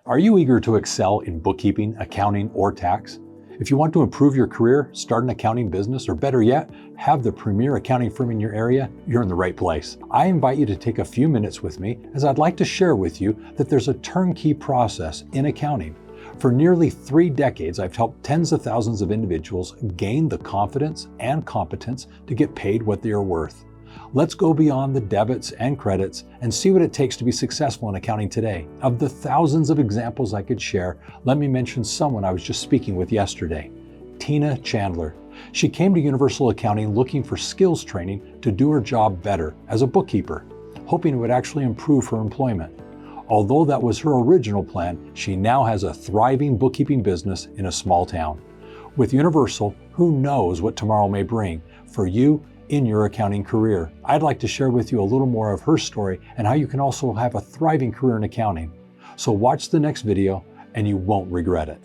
Are you eager to excel in bookkeeping, accounting, or tax? If you want to improve your career, start an accounting business, or better yet, have the premier accounting firm in your area, you're in the right place. I invite you to take a few minutes with me as I'd like to share with you that there's a turnkey process in accounting. For nearly 3 decades, I've helped tens of thousands of individuals gain the confidence and competence to get paid what they are worth. Let's go beyond the debits and credits and see what it takes to be successful in accounting today. Of the thousands of examples I could share, let me mention someone I was just speaking with yesterday, Tina Chandler. She came to Universal Accounting looking for skills training to do her job better as a bookkeeper, hoping it would actually improve her employment. Although that was her original plan, she now has a thriving bookkeeping business in a small town. With Universal, who knows what tomorrow may bring for you in your accounting career. I'd like to share with you a little more of her story and how you can also have a thriving career in accounting. So watch the next video and you won't regret it.